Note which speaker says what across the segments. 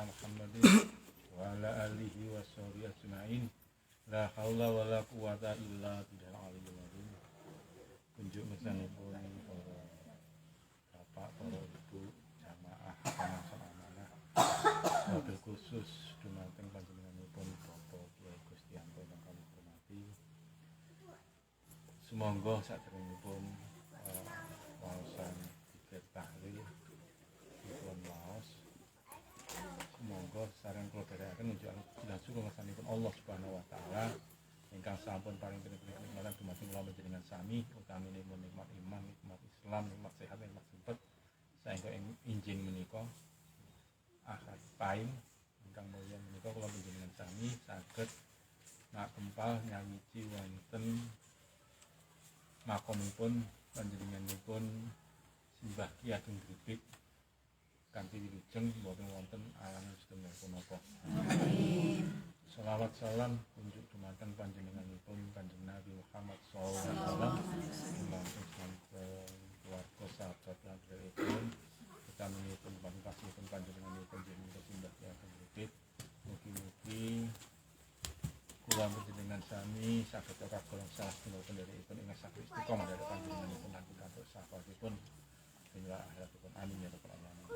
Speaker 1: sayyidina Muhammadin wa ala alihi wa sahbihi ajma'in. La haula wa la quwata illa billahil aliyyil azim. Kunjuk mesanipun para bapak, para ibu, jamaah pamason amanah. Wabil khusus dumateng panjenenganipun Bapak Kyai Gustianto ingkang kami hormati. Sumangga sadèrèngipun waosan zikir tahlil dipun waos. Sumangga sareng kula dherekaken nunjukaken jelas kekuasaanipun Allah Subhanahu wa taala ingkang sampun paring pinten-pinten nikmatan dumateng kula panjenengan sami, utaminipun nikmat iman, nikmat Islam, nikmat sehat, nikmat sempet saengga injing menika akad paing ingkang mulya menika kula panjenengan sami saged nakempal nyawiji wonten makomipun panjenenganipun Simbah Ki Ageng Gripik kanthi wilujeng boten wonten alangan sedaya punapa. Amin. Shalawat salam kunjuk dumateng panjenenganipun Kanjeng Nabi Muhammad sallallahu alaihi wasallam, dumateng keluarga sahabat lan derek-derek utaminipun pasipun panjenenganipun Simbah Ki Ageng Gripik. Mugi-mugi kula panjenengan sami saged kagolong salah setunggal pendherekipun ingkang saged istiqomah dhateng panjenenganipun lan pikantuk syafaatipun dunya akhiratipun. Amin ya rabbal alamin.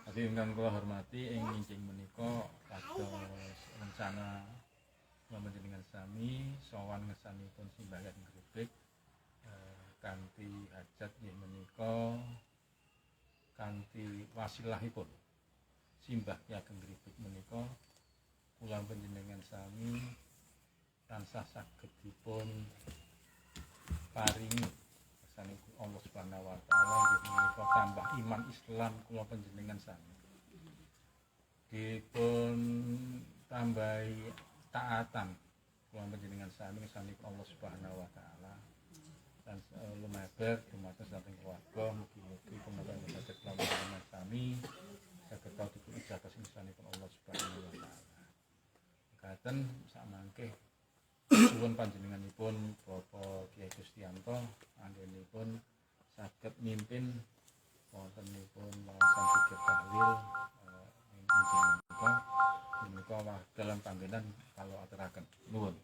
Speaker 1: Hadirin ingkang kula hormati, ing injing menika kados rencana kula panjenengan sami sowan ngersanipun Simbah Ki Ageng Gripik kanthi hajat nggih menika kanthi wasilahipun Simbah Ki Ageng Gripik menika kula panjenengan sami tansah saged dipun paringi sanesipun Allah Subhanahu wa taala nggih menika tambah iman Islam kula panjenengan sami. Dipun tambahi taatan kula panjenengan sami sanesipun Allah Subhanahu wa taala. Dan lumaber dumateng saking keluarga, mugi-mugi punika saged kula panjenengan sami saged tau dipun ijabah sanesipun Allah Subhanahu wa taala. Katen samangke suwun panjenenganipun Bapak Kyai Gustianto anggenipun saged mimpin wontenipun waosan zikir tahlil injing menika dalam panggenan kalau aturaken nuwun.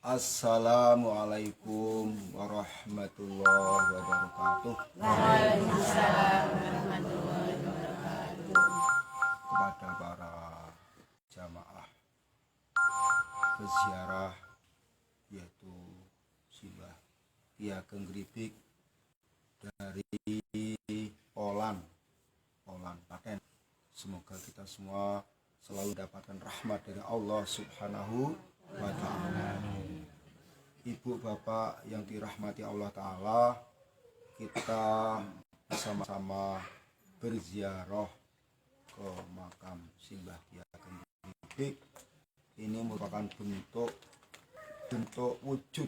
Speaker 2: Assalamualaikum warahmatullahi wabarakatuh.
Speaker 3: Waalaikumsalam warahmatullahi wabarakatuh.
Speaker 2: Kepada para jamaah berziarah yaitu Simbah Ki Ageng Gripik dari Polan Paten. Semoga kita semua selalu dapatkan rahmat dari Allah Subhanahu wa taala. Ibu bapak yang dirahmati Allah taala, kita bersama-sama berziarah ke makam Simbah Ki Ageng Gripik. Ini merupakan bentuk wujud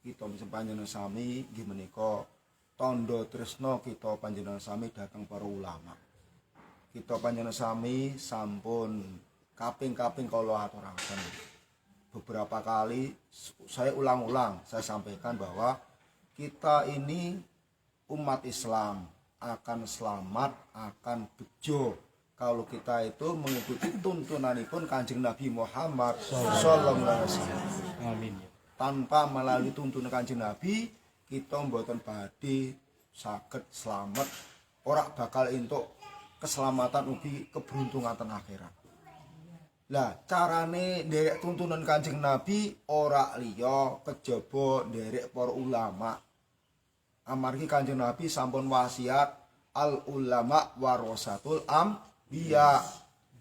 Speaker 2: kita panjenengan sami nggih menika tanda tresna kita panjenengan sami dhateng para ulama. Kita panjenengan sami sampun kaping-kaping kula aturaken. Beberapa kali saya ulang-ulang saya sampaikan bahwa kita ini umat Islam akan selamat, akan bejo kalau kita itu mengikuti tuntunanipun Kanjeng Nabi Muhammad sallallahu alaihi wasallam.
Speaker 1: Amin.
Speaker 2: Tanpa melalui tuntunan Kanjeng Nabi, kita mboten badhe saged selamat, ora bakal entuk keselamatan ugi keberuntungan ten akhirat. Lah, carane nderek tuntunan Kanjeng Nabi ora liya kejaba nderek para ulama. Amargi Kanjeng Nabi sampun wasiat al ulama warasatul biya,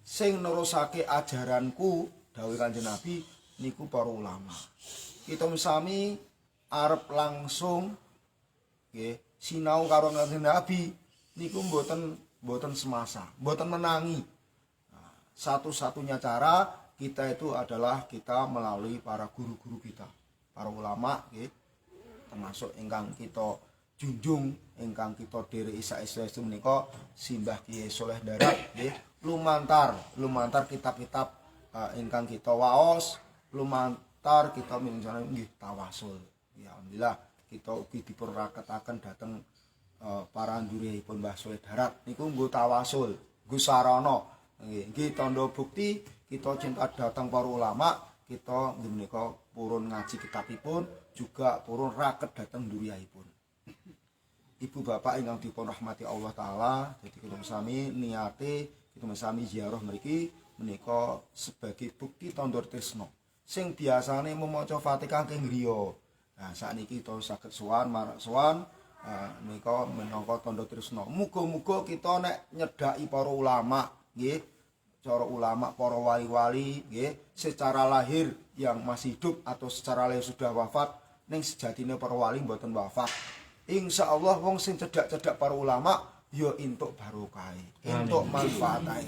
Speaker 2: sing nerusake ajaranku dawuh Kanjeng Nabi niku para ulama. Kita sami arep langsung nggih sinau karo Kanjeng Nabi niku mboten semasa, mboten menangi. Nah, satu-satunya cara kita itu adalah kita melalui para guru-guru kita, para ulama nggih, termasuk ingkang kita junjung ingkang kita dherek isa-isa menika Simbah Kyai Saleh Darat nggih, lumantar kitab-kitab ingkang kita waos, lumantar kita minsani nggih tawasul. Ya alhamdulillah kita ugi dipun raketaken dhateng para ndhuripun Mbah Saleh Darat niku nggo tawasul. Gusarana. Nggih tandha bukti kita cinta datang para ulama, kita nggih menika purun ngaji kitabipun, juga purun raket dateng nduriyaipun. Ibu bapak ingkang dipun rahmati Allah taala, dadi kita sami niate kita sami ziarah mriki menika sebagai bukti tandha tresna. Sing biasane memaca Fatihah keng griya. Nah, sakniki kita saged sowan marak sowan menika menangka tandha tresna. Muga-muga kita nek nyedhaki para ulama, nggih, cara ulama para wali-wali nggih, secara lahir yang masih hidup atau secara lahir sudah wafat, ning sejatine para wali mboten wafat. Insyaallah wong sing cedhak-cedhak para ulama ya entuk barokah, entuk manfaate.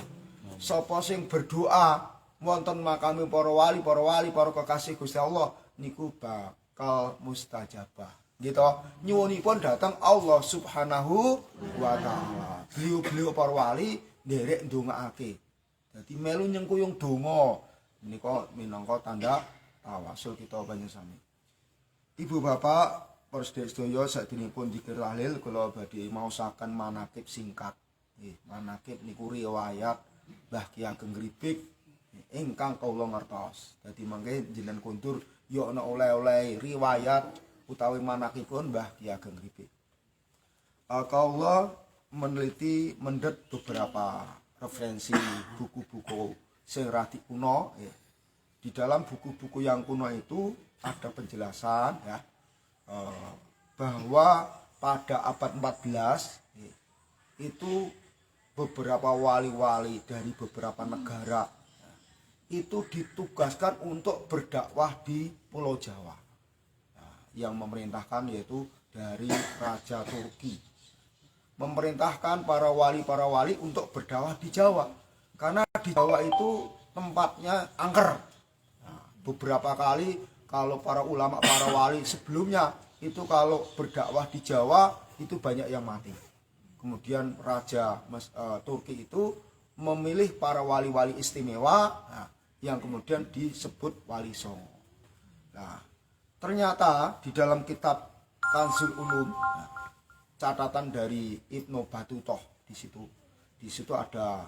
Speaker 2: Sapa sing berdoa wonten makame para wali, para kekasih Gusti Allah niku bakal mustajabah. Gitu. Nyuwunipun datang Allah Subhanahu wa taala. Beliau para wali nderek ndongaake. Dadi melu nyengkuyung donga menika minangka tanda tawasul kita panjenengan. Ibu bapak para sedaya sakderengipun dzikir tahlil kula badhe maosaken manakib singkat. Nggih, manakib niku riwayat Mbah Ki Ageng Gribik ingkang kawula ngertos. Dadi mangke jenengan kundur ya ana oleh-oleh riwayat utawi manakibun Mbah Ki Ageng Gribik. Kawula meneliti mendet beberapa referensi buku-buku sing radi kuno. Di dalam buku-buku yang kuno itu ada penjelasan ya bahwa pada abad 14 itu beberapa wali-wali dari beberapa negara itu ditugaskan untuk berdakwah di Pulau Jawa. Yang memerintahkan yaitu dari Raja Turki. Memerintahkan para wali untuk berdakwah di Jawa. Karena di Jawa itu tempatnya angker. Beberapa kali kalau para ulama, para wali sebelumnya itu kalau berdakwah di Jawa itu banyak yang mati. Kemudian Raja Turki itu memilih para wali-wali istimewa yang kemudian disebut Wali Songo. Nah, ternyata di dalam kitab Kanzul Ulum, catatan dari Ibnu Battutoh di situ ada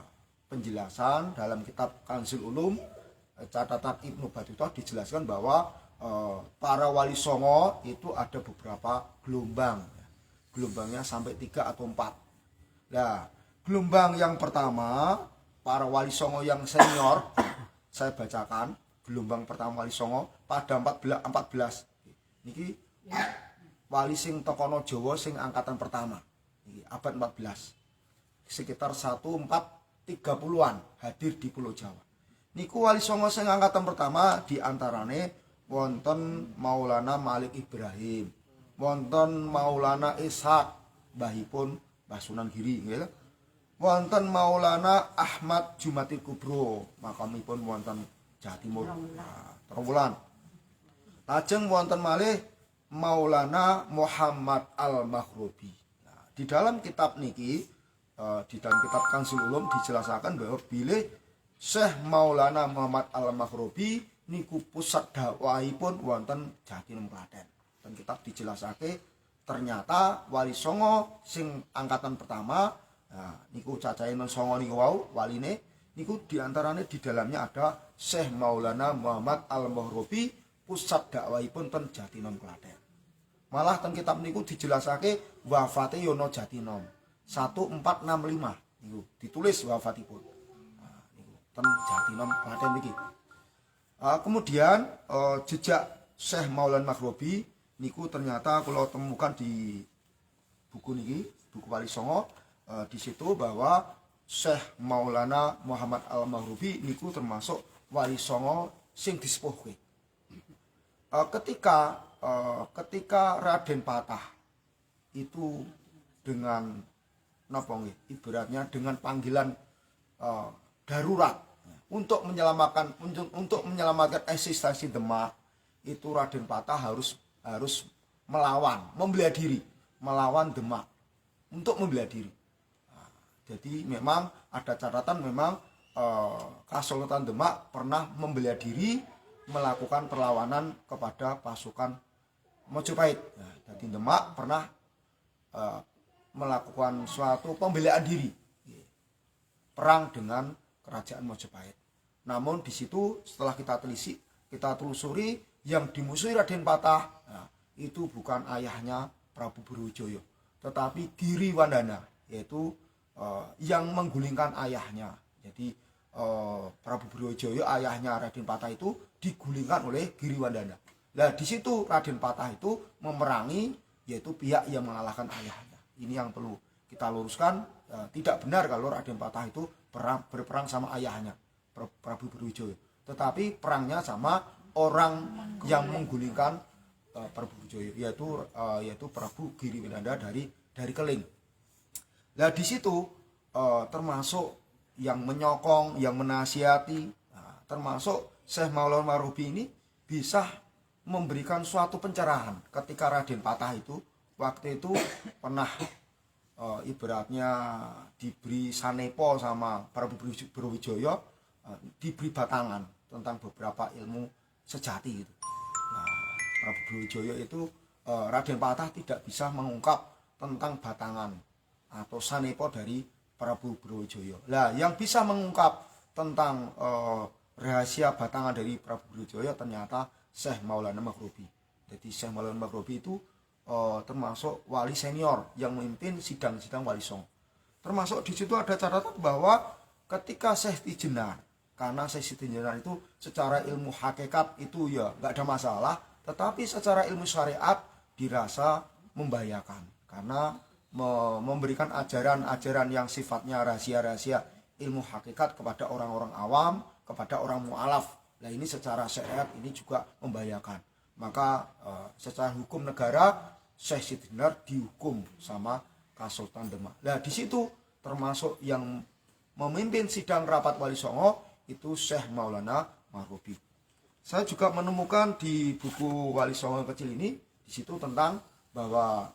Speaker 2: penjelasan dalam kitab Kanzul Ulum. Catatan Ibnu Battutoh dijelaskan bahwa para wali songo itu ada beberapa gelombang. Gelombangnya sampai 3 atau 4. Nah, gelombang yang pertama para wali songo yang senior, saya bacakan gelombang pertama wali songo pada 14. Niki wali sing tokono Jawa sing angkatan pertama. Niki abad 14. Sekitar 1430-an hadir di Pulau Jawa. Niku wali songo sing angkatan pertama diantarane wonten Maulana Malik Ibrahim, wonten Maulana Ishaq, mbahipun Mbah Sunan Giri, nggih. Wonten Maulana Ahmad Jumatil Kubro, makamipun wonten Jawa Timur. Trawulan. Lajeng wonten malih Maulana Muhammad Al-Maghribi. Nah, di dalam kitab niki, di dalam kitab Kanzul Ulum dijelaskan bahwa bilih Syekh Maulana Muhammad Al-Maghribi niku pusat dakwahipun wonten Jatinum Klaten. Dan kitab dijelasake ternyata wali songo sing angkatan pertama, nah, niku cacahe men songo niku wau waline niku diantarane di dalamnya ada Syekh Maulana Muhammad Al-Maghribi, pusat dakwahipun ten Jatinum Klaten. Malah ten kitab niku dijelasake wafate yono Jatinom 1465 niku ditulis wafatipun. Nah, niku ten Jatinom Klaten niki. Kemudian jejak Syekh Maulana Maghribi niku ternyata kalau temukan di buku niki, buku Wali Songo, di situ bahwa Syekh Maulana Muhammad Al-Maghribi niku termasuk Wali Songo sing disepuhke. Ketika Raden Patah itu dengan napa nggih, ibaratnya dengan panggilan darurat untuk menyelamatkan eksistensi Demak, itu Raden Patah harus melawan, membela diri, melawan Demak untuk membela diri. Nah, jadi memang ada catatan memang Kesultanan Demak pernah membela diri melakukan perlawanan kepada pasukan Majapahit. Nah, jadi Demak pernah melakukan suatu pembelaan diri. perang dengan kerajaan Majapahit. Namun di situ setelah kita telisik, kita telusuri yang dimusuhi Raden Patah, nah, itu bukan ayahnya Prabu Brawijaya, tetapi Giriwandana, yaitu yang menggulingkan ayahnya. Jadi Prabu Brawijaya ayahnya Raden Patah itu digulingkan oleh Giriwandana. Nah di situ Raden Patah itu memerangi, yaitu pihak yang mengalahkan ayahnya. Ini yang perlu kita luruskan. Tidak benar kalau Raden Patah itu berperang sama ayahnya Prabu Brawijaya, tetapi perangnya sama orang yang menggulingkan Prabu Brawijaya, yaitu Prabu Giriwandana dari Keling. Nah di situ termasuk yang menyokong, yang menasihati, termasuk Syekh Maulana Maghribi ini bisa memberikan suatu pencerahan ketika Raden Patah itu waktu itu pernah ibaratnya diberi sanepo sama Prabu Brawijaya, diberi batangan tentang beberapa ilmu sejati gitu. Nah, Prabu Brawijaya itu Raden Patah tidak bisa mengungkap tentang batangan atau sanepo dari Prabu Brawijaya. Nah, yang bisa mengungkap tentang rahasia batangan dari Prabu Brawijaya ternyata Syekh Maulana Maghribi. Jadi Syekh Maulana Maghribi itu termasuk wali senior yang memimpin sidang-sidang Wali Songo. Termasuk di situ ada catatan bahwa ketika Syekh Tijenar, karena Syekh Tijenar itu secara ilmu hakikat itu ya nggak ada masalah, tetapi secara ilmu syariat dirasa membahayakan karena memberikan ajaran-ajaran yang sifatnya rahasia-rahasia ilmu hakikat kepada orang-orang awam, kepada orang mu'alaf. Nah ini secara syariat ini juga membahayakan. Maka secara hukum negara Syekh Tijenar dihukum sama Kasultan Demak. Nah di situ termasuk yang memimpin sidang rapat Wali Songo itu Syekh Maulana Maghribi. Saya juga menemukan di buku Wali Songo yang kecil ini di situ tentang bahwa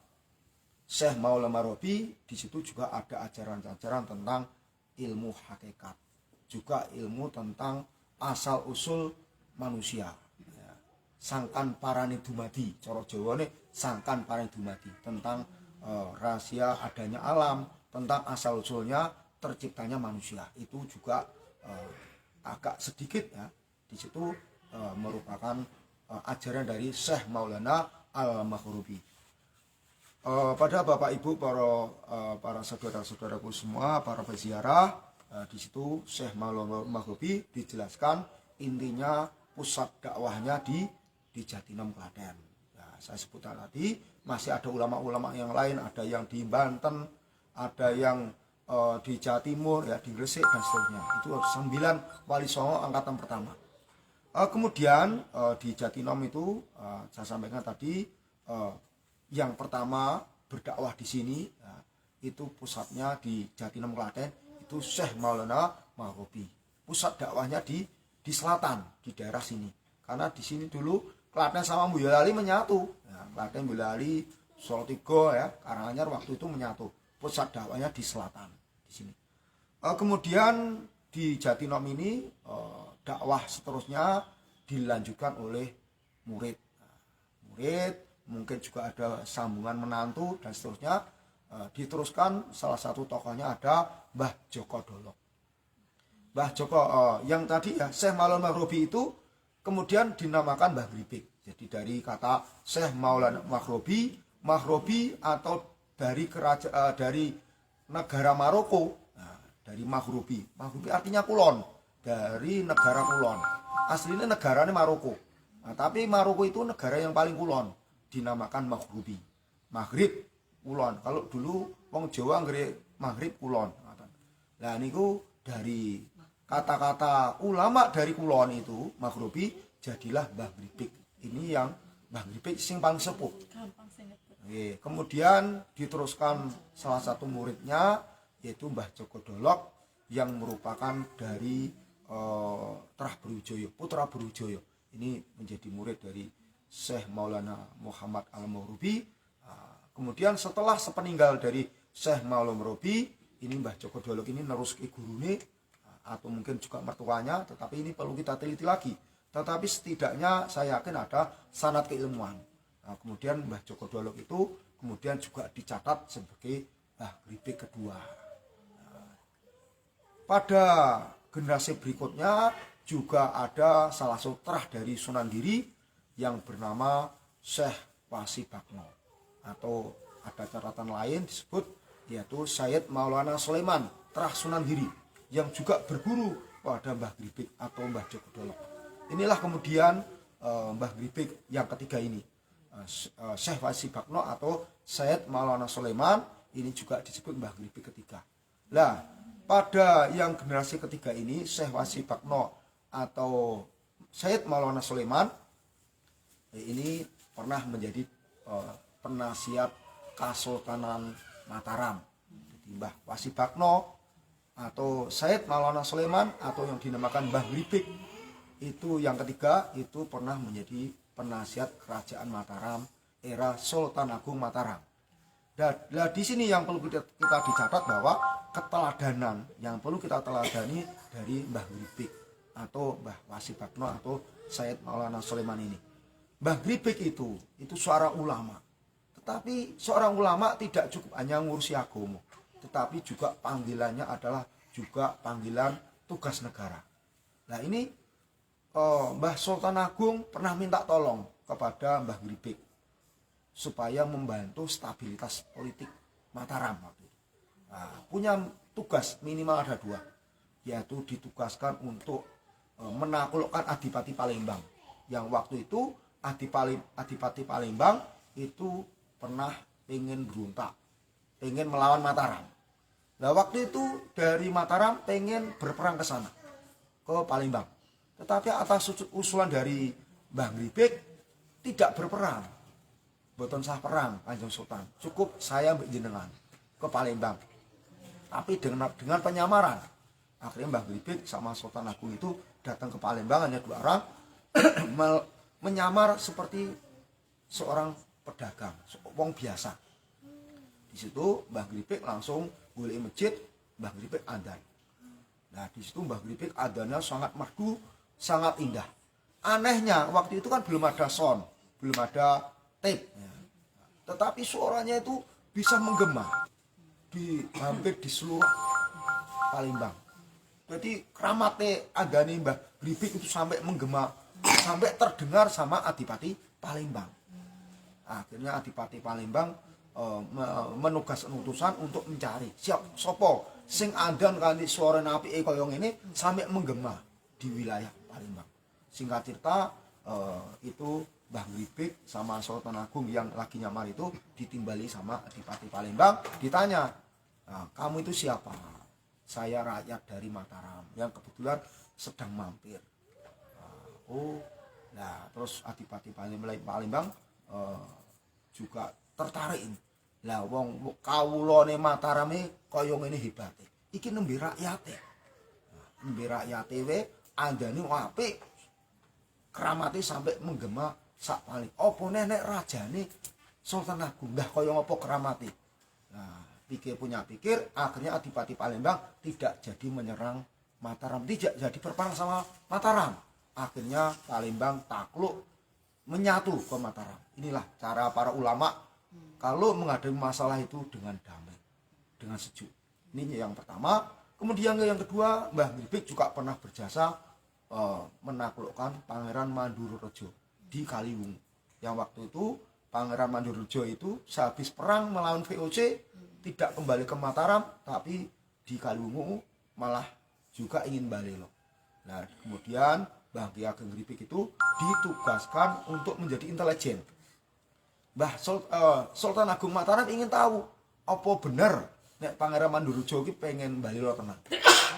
Speaker 2: Syekh Maulana Maghribi di situ juga ada ajaran-ajaran tentang ilmu hakikat, juga ilmu tentang asal usul manusia. Sangkan parane dumadi, cara Jawane sangkan parane dumadi, tentang rahasia adanya alam, tentang asal usulnya terciptanya manusia. Itu juga agak sedikit ya di situ merupakan ajaran dari Syekh Maulana Al-Maghribi. Pada Bapak Ibu, para saudara-saudaraku semua, para peziarah, di situ Syekh Maulana Maghribi dijelaskan intinya pusat dakwahnya di Jatinom, Klaten. Ya, saya sebutkan tadi masih ada ulama-ulama yang lain, ada yang di Banten, ada yang di Jawa Timur, ya di Gresik dan seterusnya. Itu 9 Wali Songo angkatan pertama. Kemudian di Jatinom itu saya sampaikan tadi yang pertama berdakwah di sini ya, itu pusatnya di Jatinom, Klaten, itu Syekh Maulana Maghribi. Pusat dakwahnya di selatan, di daerah sini. Karena di sini dulu Klaten sama Boyolali menyatu. Ya, Klaten, Boyolali, Solotigo ya, Karanganyar waktu itu menyatu. Pusat dakwahnya di selatan di sini. Kemudian di Jatinom ini dakwah seterusnya dilanjutkan oleh murid. Murid, mungkin juga ada sambungan menantu dan seterusnya. Diteruskan salah satu tokohnya ada Mbah Joko Dolok. Mbah Joko yang tadi ya Syekh Maulana Maghribi itu kemudian dinamakan Mbah Gripik. Jadi dari kata Syekh Maulana Maghribi, Maghribi atau dari negara Maroko. Nah, dari Maghribi. Maghribi artinya kulon, dari negara kulon. Aslinya negaranya Maroko. Nah, tapi Maroko itu negara yang paling kulon, dinamakan Maghribi. Maghrib kulon. Kalau dulu wong Jawa nggih Maghrib kulon. Nah niku dari kata-kata ulama dari kulon itu Maghribi jadilah Mbah Gripik. Ini yang Mbah Gripik sing paling sepuh. Kemudian diteruskan salah satu muridnya yaitu Mbah Joko Dolok yang merupakan dari Trah Brawijaya, putra Brawijaya. Ini menjadi murid dari Syekh Maulana Muhammad Al-Maghribi. Kemudian setelah sepeninggal dari Syekh Maulana Maghribi, ini Mbah Joko Dolok ini neruski gurune atau mungkin juga mertuanya, tetapi ini perlu kita teliti lagi. Tetapi setidaknya saya yakin ada sanad keilmuan. Nah, kemudian Mbah Joko Dolok itu kemudian juga dicatat sebagai Mbah Gripik kedua. pada generasi berikutnya juga ada salah satu terah dari Sunan Giri yang bernama Syekh Wasibakno, atau ada catatan lain disebut yaitu Sayyid Maulana Sulaiman terah Sunan Giri yang juga berguru pada Mbah Gripik atau Mbah Joko Dolok. Inilah kemudian Mbah Gripik yang ketiga ini, Syekh Wasibakno atau Sayyid Maulana Sulaiman, ini juga disebut Mbah Gripik ketiga. Nah, pada yang generasi ketiga ini, Syekh Wasibakno atau Sayyid Maulana Sulaiman ini pernah menjadi penasihat Kesultanan Mataram. Jadi Mbah Wasibakno atau Sayyid Maulana Sulaiman atau yang dinamakan Mbah Gripik itu yang ketiga itu pernah menjadi penasihat kerajaan Mataram era Sultan Agung Mataram. Nah, di sini yang perlu kita dicatat bahwa keteladanan yang perlu kita teladani dari Mbah Gripik atau Mbah Wasibakno atau Sayyid Maulana Sulaiman ini. Mbah Gripik itu seorang ulama. Tetapi seorang ulama tidak cukup hanya ngurusi agama, tetapi juga panggilannya adalah juga panggilan tugas negara. Nah, ini Mbah Sultan Agung pernah minta tolong kepada Mbah Gripik supaya membantu stabilitas politik Mataram waktu itu. Nah, punya tugas minimal ada 2, yaitu ditugaskan untuk menaklukkan Adipati Palembang. Yang waktu itu Adipati Palembang itu pernah pengen berontak, pengen melawan Mataram. Nah, waktu itu dari Mataram pengen berperang ke sana, ke Palembang. Tetapi atas usulan dari Mbah Gripik tidak berperang. Boten sah perang Kanjeng Sultan. Cukup saya mbek jenengan ke Palembang. Tapi dengan penyamaran. Akhirnya Mbah Gripik sama Sultan Agung itu datang ke Palembang, hanya 2 orang menyamar seperti seorang pedagang, wong biasa. Di situ Mbah Gripik langsung golek masjid, Mbah Gripik adzan. Nah, di situ Mbah Gripik adzannya sangat merdu, sangat indah. Anehnya waktu itu kan belum ada sound, belum ada tape. Tetapi suaranya itu bisa menggema hampir di seluruh Palembang. Jadi keramatnya adzane Mbah Gripik itu sampai menggema, sampai terdengar sama Adipati Palembang. Akhirnya Adipati Palembang menugaskan utusan untuk mencari sopo sing adzan kanthi suara apike kaya ngene sampai menggema di wilayah Palembang. Singkat cerita itu Mbah Gripik sama Sultan Agung yang lagi nyamar itu ditimbali sama Adipati Palembang, ditanya, kamu itu siapa? Saya rakyat dari Mataram yang kebetulan sedang mampir. Terus Adipati Palembang juga tertarik. Lah wong kawulane Matarame kaya ngene hebate. Iki nembe rakyate. Nembe rakyate we andane apik. Keramate sampai menggema sak paling. Apa nek rajane Sultan Agung dah kaya ngapa keramate. Nah, pikir akhirnya Adipati Palembang tidak jadi menyerang Mataram, tidak jadi berperang sama Mataram. Akhirnya Palembang takluk menyatu ke Mataram. Inilah cara para ulama kalau menghadapi masalah itu dengan damai, dengan sejuk. Ini yang pertama. Kemudian yang kedua, Mbah Gripik juga pernah berjasa menaklukkan Pangeran Mandururejo di Kaliwungu. Yang waktu itu Pangeran Mandururejo itu sehabis perang melawan VOC tidak kembali ke Mataram, tapi di Kaliwungu malah juga ingin balik. Nah, kemudian Mbah Ki Ageng Gripik itu ditugaskan untuk menjadi intelijen. Sultan Agung Mataram ingin tahu apa benar nek Pangeran Mandururejo iki pengen bali lo tenan.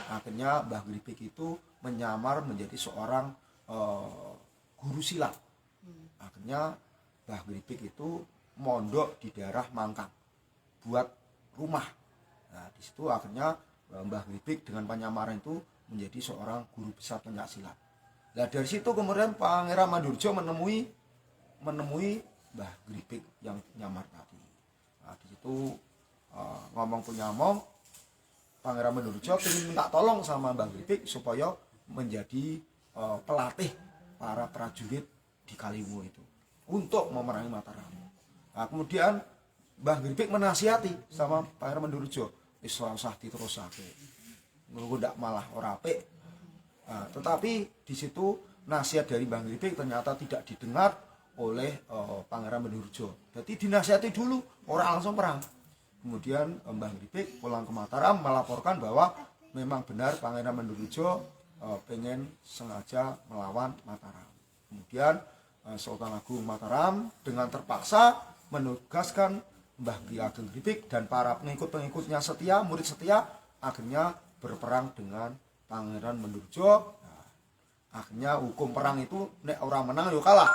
Speaker 2: Akhirnya Mbah Gripik itu menyamar menjadi seorang guru silat. Akhirnya Mbah Gripik itu mondok di daerah Mangkang buat rumah. Nah, di situ akhirnya Mbah Gripik dengan penyamaran itu menjadi seorang guru besar pencaksilat. Nah, dari situ kemudian Pangeran Mandururejo menemui Mbah Gripik yang nyamar tadi. Nah, di situ ngomong punya ngomong, Pangeran Mandururejo ingin minta tolong sama Mbah Gripik supaya menjadi pelatih para prajurit di Kaliwungu itu untuk memerangi Mataram. Nah, kemudian Mbah Gripik menasihati sama Pangeran Mandururejo, wis ora usah diterusake. ndak malah ora apik. Nah, tetapi di situ nasihat dari Mbah Gripik ternyata tidak didengar oleh Pangeran Mendurjo. Jadi dinasihati dulu, orang langsung perang. Kemudian Mbah Gripik pulang ke Mataram melaporkan bahwa memang benar Pangeran Mendurjo pengen sengaja melawan Mataram. Kemudian Sultan Agung Mataram dengan terpaksa menugaskan Mbah Ki Ageng Gripik dan para pengikut-pengikutnya setia, murid setia, akhirnya berperang dengan Pangeran Mendurjo. Nah, akhirnya hukum perang itu nek orang menang yo kalah.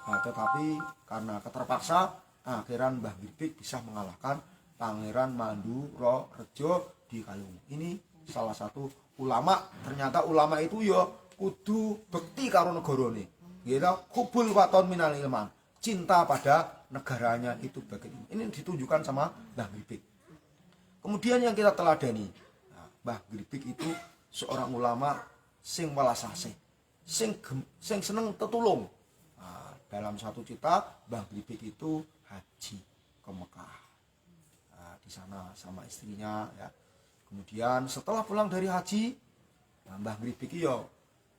Speaker 2: Nah, tetapi karena keterpaksa, akhirnya Mbah Gripik bisa mengalahkan Pangeran Mandurorejo di Kalungu. Ini salah satu ulama. Ternyata ulama itu ya kudu bekti karo negarane. Gitu, hubul waton minal ilman. Cinta pada negaranya itu bagian ini ditunjukkan sama Mbah Gripik. Kemudian yang kita teladani, Mbah Gripik itu seorang ulama sing welas asih, sing seneng tetulung. Nah, dalam satu cerita Mbah Gripik itu haji ke Mekah. Nah, di sana sama istrinya ya. Kemudian setelah pulang dari haji, Mbah Gripik yo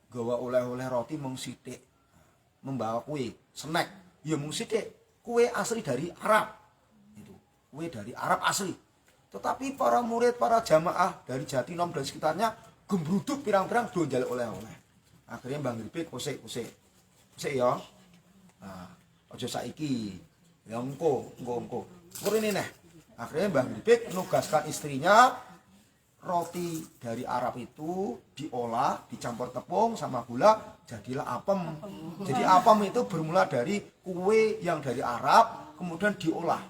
Speaker 2: gawa oleh-oleh roti mung sithik. Membawa kue, snack, ya mung sithik. Kue asli dari Arab. Itu, kue dari Arab asli. Tetapi para murid, para jamaah dari Jatinom dan sekitarnya gembruduk pirang-pirang do njaluk oleh-oleh. Akhirnya Mbah Gripik kusik ya. Nah, aja saiki. Ya engko. Murine neh. Akhirnya Mbah Gripik nugaskan istrinya roti dari Arab itu diolah, dicampur tepung sama gula, jadilah apem. Jadi apem itu bermula dari kue yang dari Arab, kemudian diolah,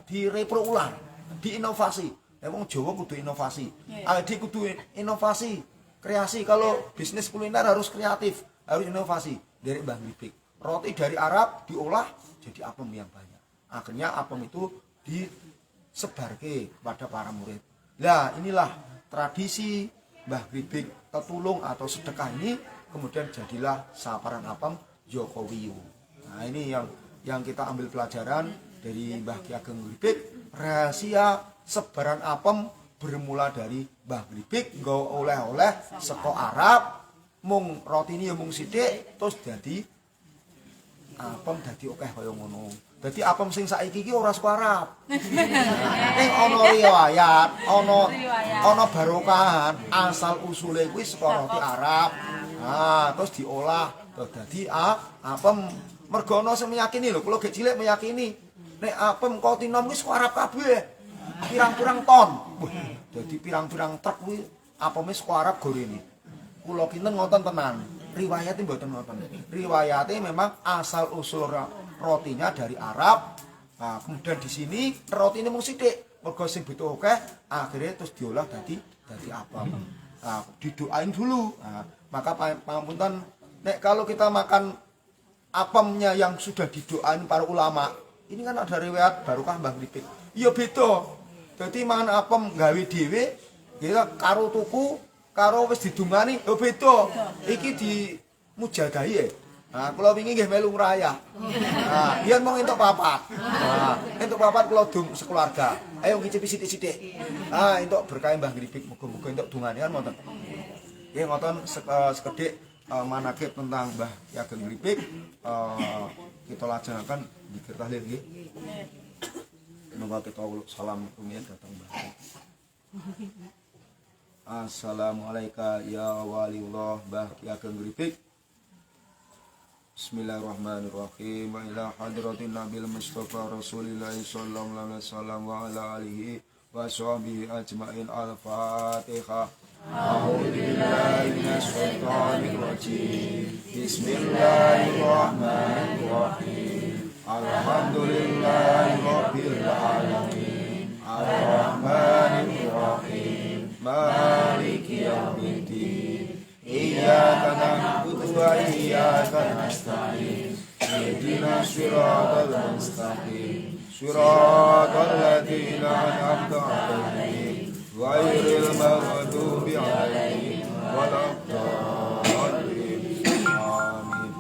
Speaker 2: direpro ulang, diinovasi. Emang Jawa kudu inovasi. Dia kudu inovasi, kreasi. Kalau bisnis kuliner harus kreatif, harus inovasi. Dari Mbah Gripik, roti dari Arab diolah jadi apem yang banyak. Akhirnya apem itu disebarke kepada para murid. Nah, inilah tradisi Mbah Gripik tetulung atau sedekah ini, kemudian jadilah saparan apem Jokowiyu. Nah, ini yang kita ambil pelajaran dari Mbah Ki Ageng Gripik. Rahasia sebaran apem bermula dari Mbah Gripik nggawa oleh-oleh saka Arab, mung roti ini ya mung sithik terus dadi apem dadi akeh kaya ngono. Dadi apem sing saiki iki ora saka Arab. Ning ana riwayat, ana barokahan, asal usule kuwi saka roti Arab. Nah, terus diolah terus dadi apem. Mergo ana sing meyakini lho, kula gek cilik meyakini nek apem Kotinom kuwi saka Arab kabeh. Pirang-pirang ton. Dadi pirang-pirang truk kuwi apeme saka Arab gorene. Kula kinten ngoten tenan. Riwayatnya mboten ngoten. Riwayatnya memang asal usul rotinya dari Arab. Nah, kemudian di sini roti ini mung sithik, mergo sing butuh akeh, akhirnya terus diolah dadi apem. Nah, didoain dulu. Nah, maka pangapunten nek kalau kita makan apemnya yang sudah didoain para ulama, ini kan ada riwayat barokah Mbah Gripik. Iya beda. Dadi mangan apem gawe dhewe, ya karo tuku karo wis didungani, yo beda. Iki dimujagahi ya. Nah, kula wingi nggih melu ngrayah. Nah, yen mung entuk papat. Nah, entuk papat kula dung sekeluarga. Ayo ngicipi sithik-sithik. Ah, entuk berkah Mbah Gripik, muga-muga entuk dungane kan wonten. Nggih ngoten sekedhik manakib tentang Mbah Ki Ageng Gripik. Kita lajengaken zikir tahlil nggih. Semoga kita salam rumiyin datang Mbah. Assalamualaikum ya waliullah Mbah Ki Ageng Gripik. Bismillahirrahmanirrahim. Wa ila hadratin Nabil Mustafa Rasulillah sallallahu alaihi wasallam wa ala alihi wa sahbihi ajmain. Al-Fatihah. A'udzu billahi minasy syaithanir rajim. Bismillahirrahmanirrahim. Alhamdulillahi rabbil alamin. Ar-Rahmanir Rahim. Maliki yaumiddin. Iyyaka na'budu wa iyyaka nasta'in. Ihdinas siratal mustaqim. Siratal ladzina an'amta 'alaihim ghairil maghdubi 'alaihim waladdallin. Amin.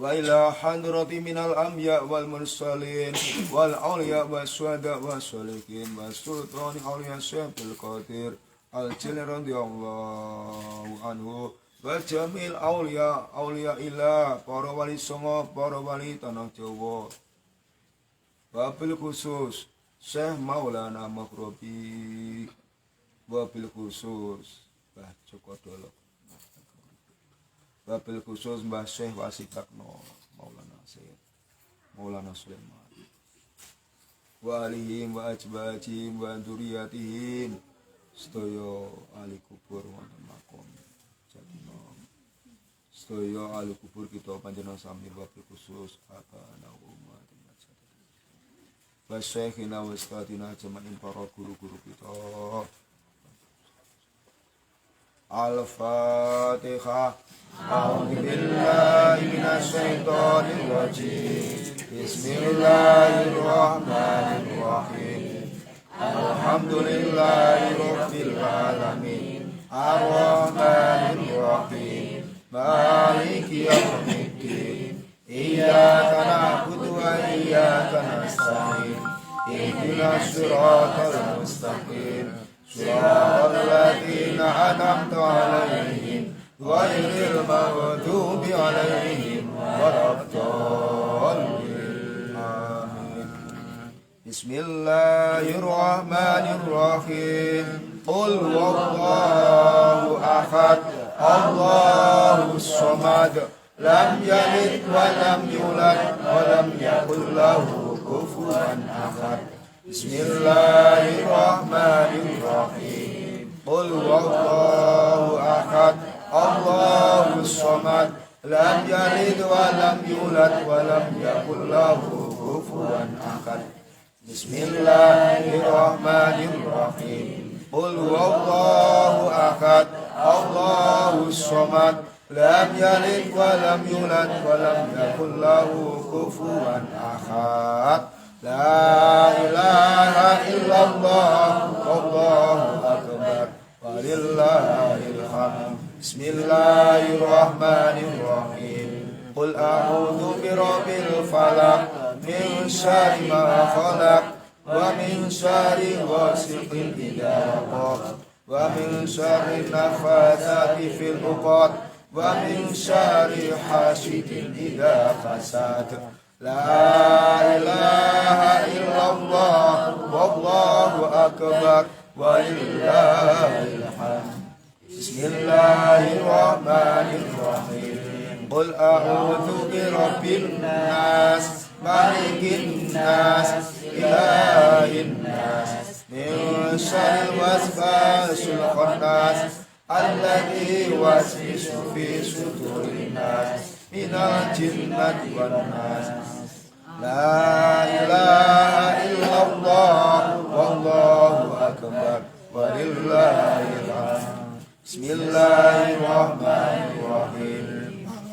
Speaker 2: Wa ila hadrati minal anbiya wal mursalin wal awliya was syuhada was sholihin was sultani awliya syaikhul qadir Al-Jilni radhiyallahu anhu wa jamil aulia ila para wali songo para wali tanah Jawa. Wabil khusus Syekh Maulana Maghribi. Wabil khusus Mbah Joko Dolok. Wabil khusus Mbah Syekh Wasikakno Maulana Syekh Maulana Sulaiman. Wa alihim wa ajbajim wa dzurriyyatihim sedaya ahli kubur wonten makom Jatinong. Sedaya ahli kubur kita panjenengan sami wabil khusus abana umat wa syekhina wa ustadina jamain para guru-guru kita. Al-Fatihah. A'udzu billahi minasy syaithanir rajim. Bismillahirrahmanirrahim. Alhamdulillahirabbil alamin. Ar-Rahmanirrahim. Maliki yaumiddin. Iyyaka na'budu wa iyyaka nasta'in. Ihdinas siratal mustaqim. Shiratal ladzina an'amta 'alaihim ghairil maghdubi 'alaihim waladdallin. Bismillahirrahmanirrahim. Qul huwallahu ahad. Allahus samad. Lam yalid wa lam yulad wa lam yakul lahu kufuwan ahad. Bismillahirrahmanirrahim. Qul huwallahu ahad. Allahus samad. Lam yalid wa lam yulad wa lam yakul lahu kufuwan ahad. Bismillahirrahmanirrahim. Qul huwallahu ahad. Allahus samad. Lam yalid wa lam yulad wa lam yakul lahu kufuwan ahad. La ilaha illallah wallahu akbar walillahil hamd. Bismillahirrahmanirrahim. Qul a'udzu birabbil falaq min syarri ma khalaq wa min syarri ghasiqin idza waqab wa min syarri nafatsati fil 'uqad wa min syarri hasidin idza hasad. La ilaha illallah wallahu akbar walillahil hamd. Bismillahirrahmanirrahim. Qul a'udzu birabbin nas malikin nas ilahin nas min syarril waswasil khannas alladzi yuwaswisu fi sudurin nas minal jinnati wan nas. La ilaha illallah wallahu akbar walillahil hamd. Bismillahirrahmanirrahim.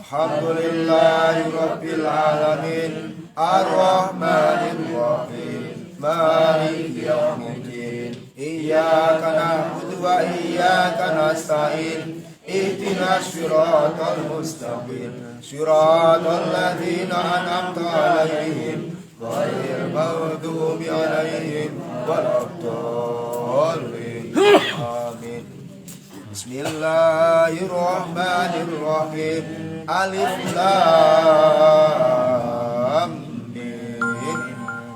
Speaker 2: Alhamdulillahi rabbil alamin. Ar-Rahmanirrahim. Maliki yaumiddin. Iyyaka na'budu wa iyyaka nasta'in. Ihdinas siratal mustaqim. Siratal ladzina an'amta 'alaihim ghairil maghdubi 'alaihim waladdallin. Amin. Bismillahirrahmanirrahim. Alif lam mim.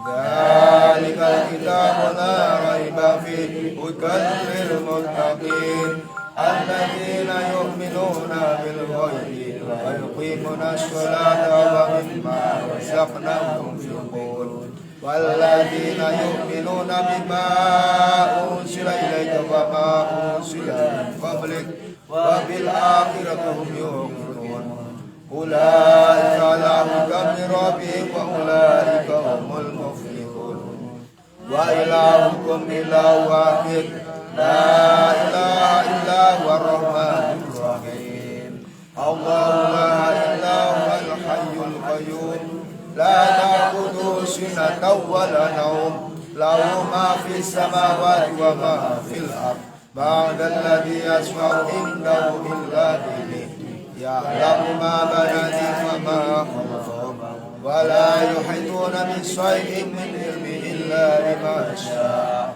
Speaker 2: Dzalikal kitabu la raiba fihi hudan lil muttaqin. Alladzina yu'minuna bil ghaibi wa yuqimuna ash-sholata wa mimma razaqnahum yunfiqun. Walladzina yu'minuna bima unzila ilayka wa ma unzila min qablik wa bil akhirati hum yuqinun. Ulaika ala hudan min rabbihim wa ulaika humul muflihun. Wa ilahukum ilahun wahid. La ilaha illa huwar rahmanir rahim. Allahu la ilaha illal hayyul qayyum. La ta'khudhuhu sinatun wa la nawm. Lahu ma fis samawati wa ma fil ardh. Ba'da alladhi yasma'u indahu illa bihi. Ya'lamu ma bayna aydihim wa ma khalfahum. Wa la yuhituna bi shay'in min ilmihi illa bima sha'a.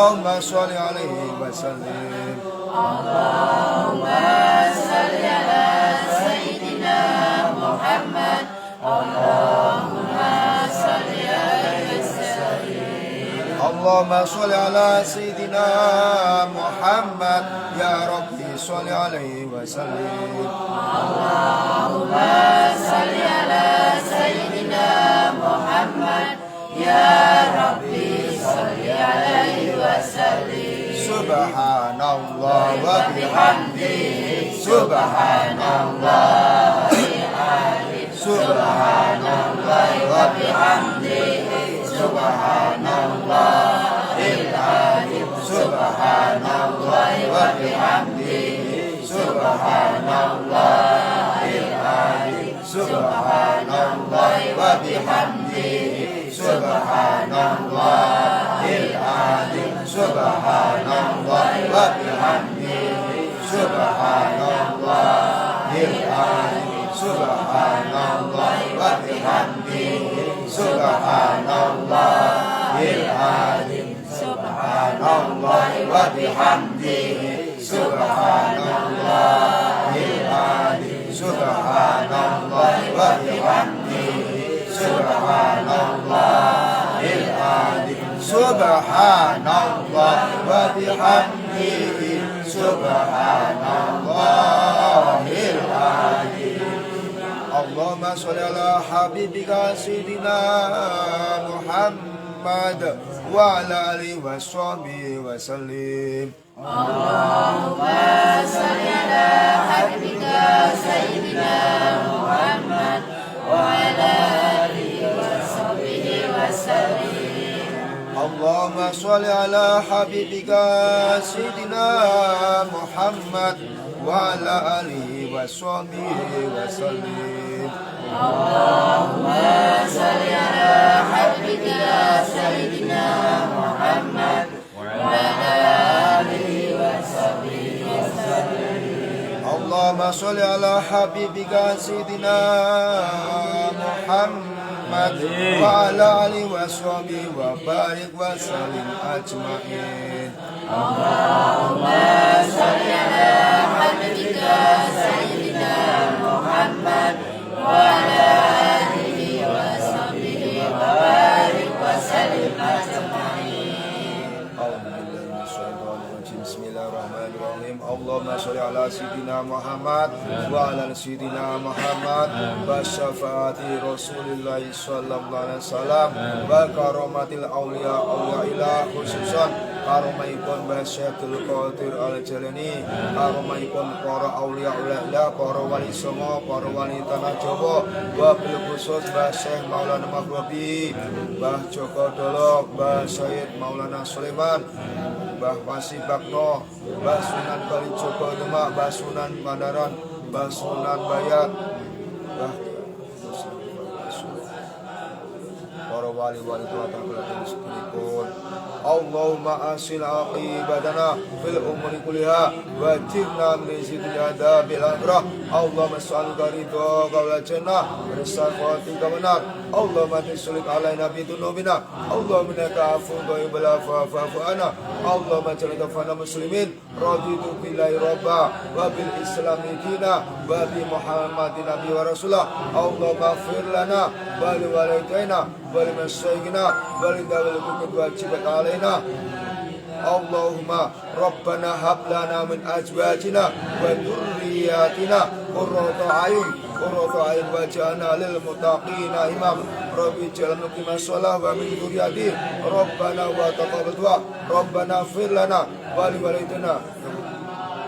Speaker 2: Allahumma sholli alaihi wa sallim.
Speaker 3: Allahumma salli ala Sayyidina Muhammad. Allahumma salli alaihi wasallim.
Speaker 2: Allahumma sholli ala Sayyidina Muhammad. Ya Rabbi sholli alaihi wa sallim.
Speaker 3: Allahumma salli ala Sayyidina Muhammad. Ya Rabbi salli alaihi wasallim.
Speaker 2: Subhanallah wa bihamdihi. Subhanallah. Subhanallah wa bihamdihi. Subhanallah. Subhanallah wa bihamdihi. Subhanallah. Subhanallah wa bihamdihi. Subhanallahil azim. Subhanallah wa bihamdihi. Subhanallahil azim. Subhanallah wa bihamdihi. Subhanallahil azim. Subhanallah wa bihamdihi. Subhanallahil azim. Subhanallah wa bihamdihi. Subhanallahil azim. Subhanallah wa bihamdihi. Subhanallahil azim. Allahumma sholli ala habibika sayyidina Muhammad wa ala alihi wa sahbihi wa sallim.
Speaker 3: Allahumma salli ala habibika Sayyidina Muhammad wa ala alihi wa sahbihi wa sallim.
Speaker 2: Allahumma sholli ala habibika sayyidina Muhammad wa ala alihi wa sahbihi wa sallim.
Speaker 3: Allahumma salli ala habibika Sayyidina Muhammad wa ala alihi wa sahbihi wa sallim.
Speaker 2: Allahumma sholli ala habibika sayyidina Muhammad wa ala alihi wa sahbihi wa barik wa sallim ajma'in.
Speaker 3: Allahumma salli ala habibika Sayyidina Muhammad wa ala alihi wa sahbihi wa barik wa sallim ajma'in.
Speaker 2: Bismillahirrahmanirrahim. Allahumma sholli ala sayyidina Muhammad wa ala sayyidina Muhammad wa syafaati Rasulillah sallallahu alaihi wasallam wa karomatil auliya ilah khususan karomaipun Basyadul Qadir Al-Jalani, karomaipun para auliya ilah, para wali songo, para wali tanah Jawa, wabil khusus Mbah Syekh Maulana Maghribi, Mbah Joko Dolok, Mbah Sayyid Maulana Sulaiman, Mbah Pasi Bakno, Mbah Sunan Kalijogo Demak, Mbah Sunan Pandaran, Mbah Sunan Bayat, Mbah para wali-wali Tuhan kelihatan sekalipun. Allahumma asil aqibadana fil umuri kulliha wa jirna min rizqil adabil akhirah. Allahumma as'aluka ridha wal jannah wa rizqatika benar. Allahumma tisulik alaina bi dunubina. Allahumma innaka afuwwun tuhibbul afwa fa'fu anna. Allahumma jalna fana muslimin raditu billahi rabba wa bil islami dina wa bi muhammadin nabi wa rasulah. Allahumma ighfir lana wa li walidayna wa li masyayikhina wa li dawil kutub wajibat alaina. Allahumma rabbana hab lana min azwajina wa dhurriyyatina qurrata a'yun waj'alna lil muttaqina imam. Rabbi ij'alna muqimas shalah wa min dhurriyyati rabbana wa taqabbal du'a. Rabbana ighfir lana wa li walidayna.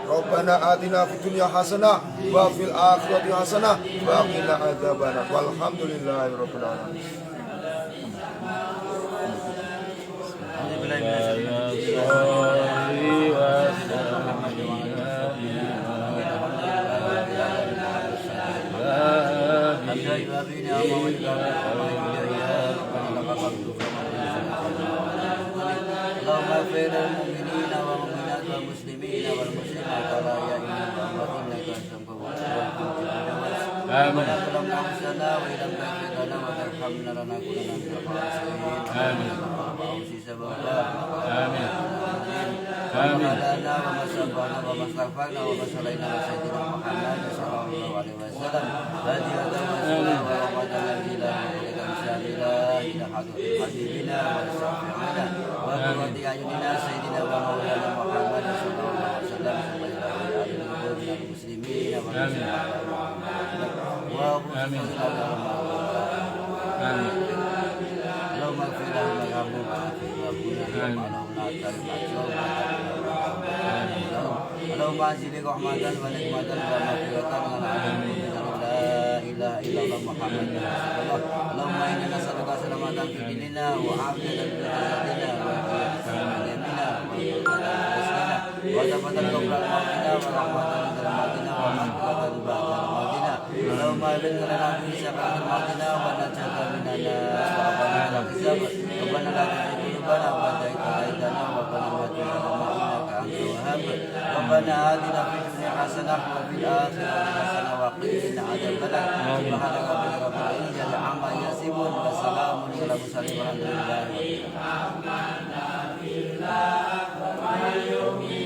Speaker 2: Rabbana atina fid dunya hasanah wa fil akhirati hasanah wa qina adzabannar. Walhamdulillahirabbil alamin.
Speaker 3: ربنا ظلمنا أنفسنا وإن لم تغفر لنا وترحمنا لنكونن من الخاسرين
Speaker 1: آمين.
Speaker 3: أوصي سببنا
Speaker 1: آمين.
Speaker 3: وما لنا وما سبحنا وما استغفرنا وما صلينا على سيدنا محمد صلى الله عليه وسلم هدية ورسولا ورحمة إلى مغفرة شاملة إلى حضرة حبيبنا وشفيعنا وقرة أعيننا سيدنا ومولانا محمد صلى الله عليه وسلم ثم إلى آل من المسلمين والمسلمات
Speaker 1: آمين.
Speaker 3: اللهم اغفر لهم وارحمهم اللهم انزل رحمة ونعمة ومغفرة لا إله إلا الله محمد رسول الله اللهم إنا نسألك سلامة في ديننا وعافية في جسدنا وعافية في أمرنا وثبتا قبل موتنا ورحمة عند موتنا ومغفرة بعد موتنا اللهم أبلغ لنا في سكرات موتنا ونجاة من الناس وربنا لا تحزب ربنا لا تزغ قلوبنا بعد إذ هديتنا وهب لنا من لدنك إنك أنت الوهاب ربنا آتنا في الدنيا حسنة وفي الآخرة حسنة وقنا عذاب النار سبحان ربك رب العزة عما يصفون وسلام على المرسلين والحمد لله رب العالمين.